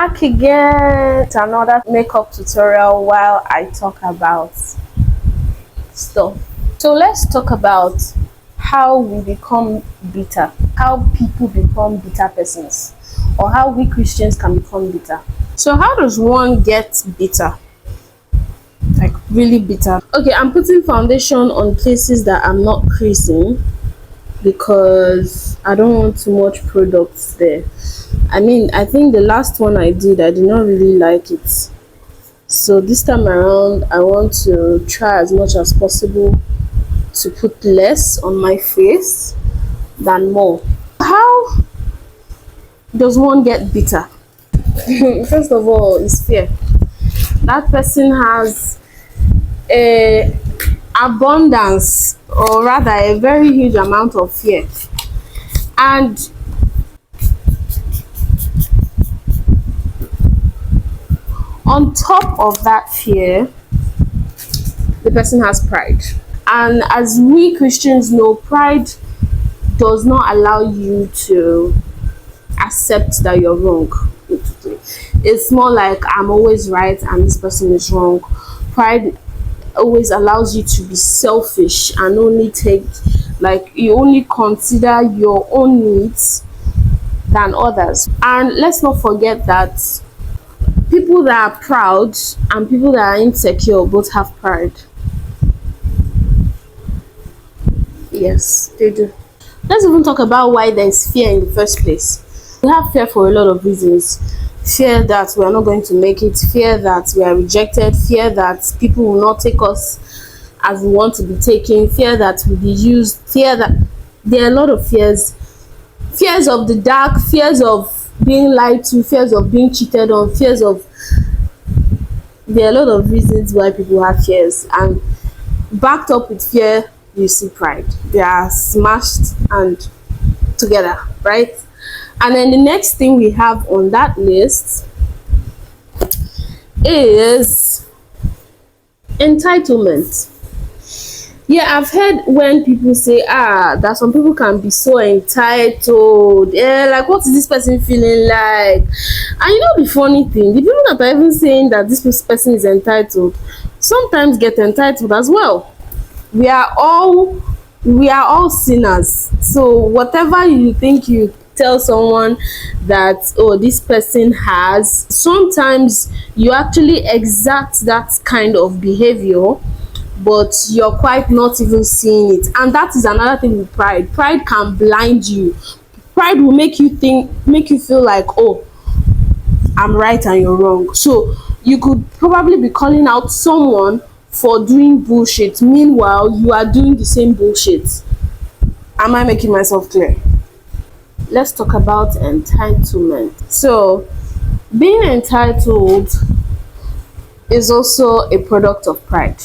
back again to another makeup tutorial while I talk about stuff. So let's talk about how we become bitter, how people become bitter persons, or how we Christians can become bitter. So how does one get bitter? Like really bitter. Okay, I'm putting foundation on places that I'm not creasing because I don't want too much products there. I think the last one I did not really like it. So this time around, I want to try as much as possible to put less on my face than more. How does one get bitter? First of all, it's fear. That person has a abundance, or rather a very huge amount of fear, and on top of that fear, the person has pride. And as we Christians know, pride does not allow you to accept that you're wrong. It's more like I'm always right and this person is wrong. Pride always allows you to be selfish and only you only consider your own needs than others. And let's not forget that people that are proud and people that are insecure both have pride. Yes, they do. Let's even talk about why there's fear in the first place. We have fear for a lot of reasons. Fear that we are not going to make it, fear that we are rejected, fear that people will not take us as we want to be taken, fear that we'll be used, fear that there are a lot of fears. Fears of the dark, fears of being lied to, fears of being cheated on, there are a lot of reasons why people have fears, and backed up with fear, you see pride. They are smashed and together, right? And then the next thing we have on that list is entitlement. Yeah, I've heard when people say that some people can be so entitled. Yeah, like what is this person feeling like? And the funny thing, the people that are even saying that this person is entitled sometimes get entitled as well. We are all sinners. So whatever you think you tell someone that this person has, sometimes you actually exact that kind of behavior, but you're quite not even seeing it. And that is another thing with pride. Pride can blind you. Pride will make you feel like, I'm right and you're wrong. So you could probably be calling out someone for doing bullshit, meanwhile you are doing the same bullshit. Am I making myself clear? Let's talk about entitlement. So being entitled is also a product of pride.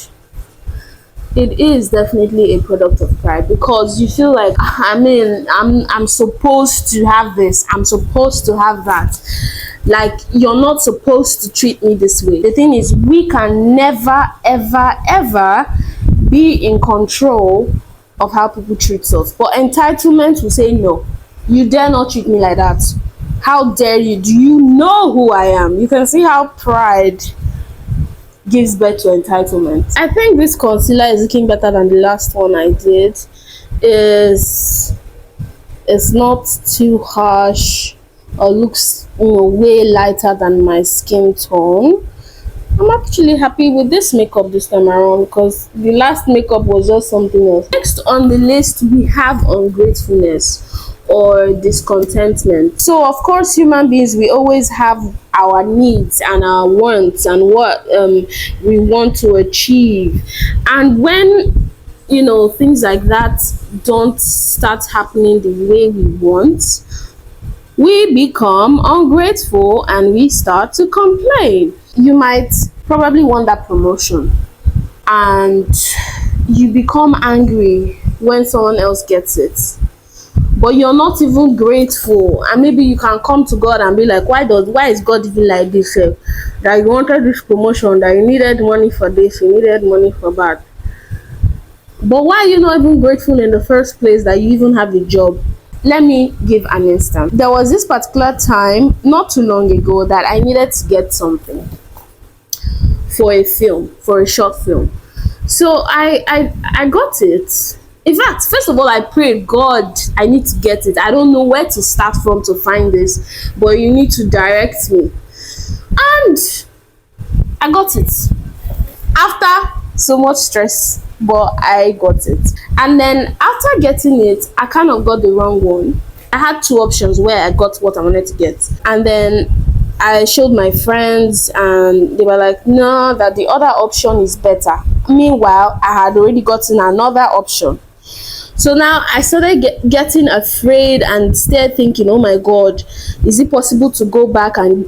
It is definitely a product of pride, because you feel like I'm supposed to have this, I'm supposed to have that. Like, you're not supposed to treat me this way. The thing is, we can never ever be in control of how people treat us, but entitlement will say, no, you dare not treat me like that. How dare you? Do you know who I am? You can see how pride gives birth to entitlement. I think this concealer is looking better than the last one I did. It's not too harsh, or looks way lighter than my skin tone. I'm actually happy with this makeup this time around, because the last makeup was just something else. Next on the list, we have ungratefulness or discontentment. So of course, human beings, we always have our needs and our wants and what we want to achieve, and when things like that don't start happening the way we want, we become ungrateful and we start to complain. You might probably want that promotion and you become angry when someone else gets it, but you're not even grateful. And maybe you can come to God and be like, why is God even like this? That you wanted this promotion, that you needed money for this, you needed money for that. But why are you not even grateful in the first place that you even have a job? Let me give an instance. There was this particular time not too long ago that I needed to get something for a film, for a short film. So I got it. In fact, first of all, I prayed, God, I need to get it. I don't know where to start from to find this, but you need to direct me. And I got it. After so much stress, but I got it. And then after getting it, I kind of got the wrong one. I had two options where I got what I wanted to get. And then I showed my friends and they were like, no, that the other option is better. Meanwhile, I had already gotten another option. So now I started getting afraid and started thinking, oh my God, is it possible to go back and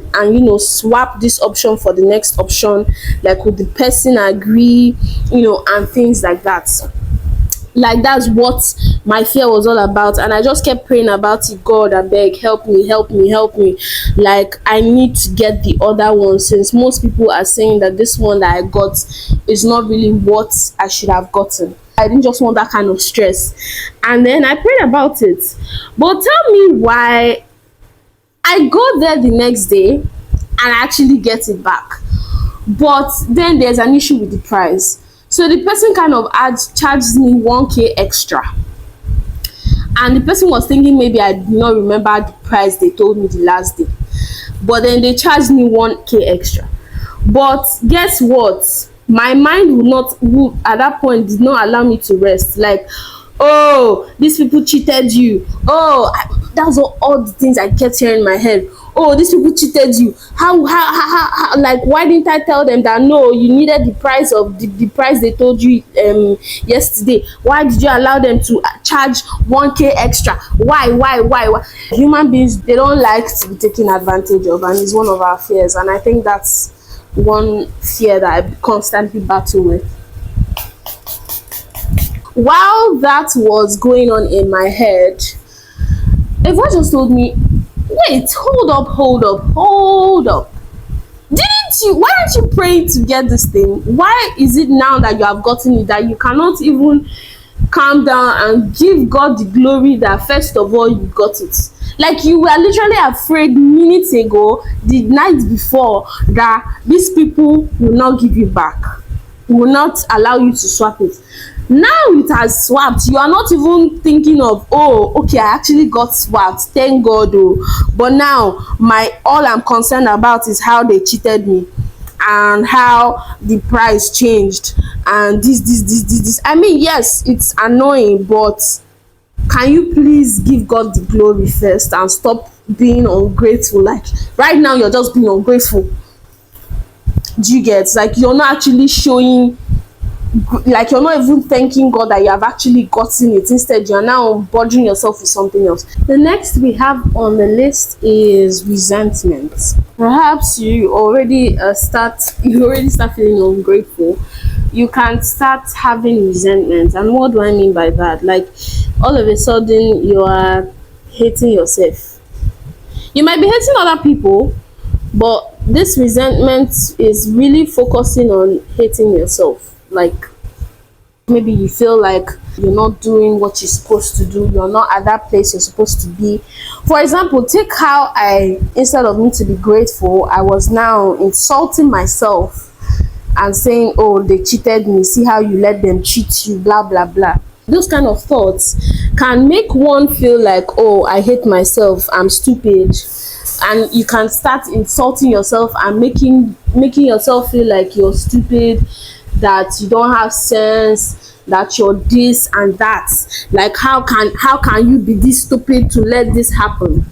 swap this option for the next option? Like, would the person agree, and things like that. Like, that's what my fear was all about. And I just kept praying about it. God, I beg, help me, help me, help me. Like, I need to get the other one, since most people are saying that this one that I got is not really what I should have gotten. I didn't just want that kind of stress. And then I prayed about it. But tell me why I go there the next day and I actually get it back. But then there's an issue with the price. So the person kind of charges me 1k extra. And the person was thinking maybe I did not remember the price they told me the last day. But then they charged me 1k extra. But guess what? My mind would at that point did not allow me to rest. Like, oh, these people cheated you. Oh, that's all the things I kept hearing in my head. Oh, these people cheated you. How like, why didn't I tell them that no, you needed the price of the price they told you yesterday? Why did you allow them to charge 1k extra? Why? Human beings, they don't like to be taken advantage of, and it's one of our fears. And I think that's one fear that I constantly battle with. While that was going on in my head, a voice just told me, wait, hold up. Why aren't you praying to get this thing? Why is it now that you have gotten it that you cannot even calm down and give God the glory that first of all you got it? Like, you were literally afraid minutes ago, the night before, that these people will not give you back, will not allow you to swap it. Now it has swapped. You are not even thinking of, oh, okay, I actually got swapped, thank God. But now all I'm concerned about is how they cheated me and how the price changed and this. I mean, yes, it's annoying, but can you please give God the glory first and stop being ungrateful? Like, right now you're just being ungrateful. Do you get? Like, you're not actually showing, like, you're not even thanking God that you have actually gotten it. Instead, you're now bothering yourself with something else. The next we have on the list is resentment. Perhaps you already start feeling ungrateful. You can start having resentment. And what do I mean by that? Like, all of a sudden you are hating yourself. You might be hating other people, but this resentment is really focusing on hating yourself. Like, maybe you feel like you're not doing what you're supposed to do, you're not at that place you're supposed to be. For example, take how instead of me to be grateful, I was now insulting myself and saying, oh, they cheated me, see how you let them cheat you, blah blah blah. Those kind of thoughts can make one feel like, oh, I hate myself, I'm stupid. And you can start insulting yourself and making yourself feel like you're stupid, that you don't have sense, that you're this and that. Like, how can you be this stupid to let this happen?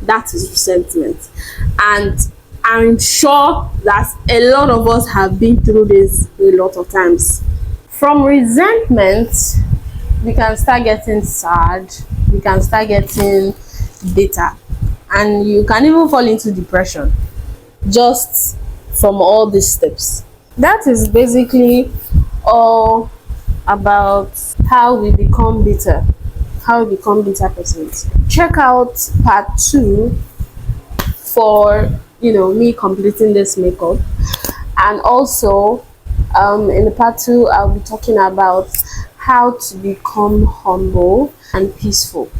That is resentment. And I'm sure that a lot of us have been through this a lot of times. From resentment, we can start getting sad, we can start getting bitter, and you can even fall into depression just from all these steps. That is basically all about how we become bitter persons. Check out part 2 for me completing this makeup. And also in the part 2 I'll be talking about how to become humble and peaceful.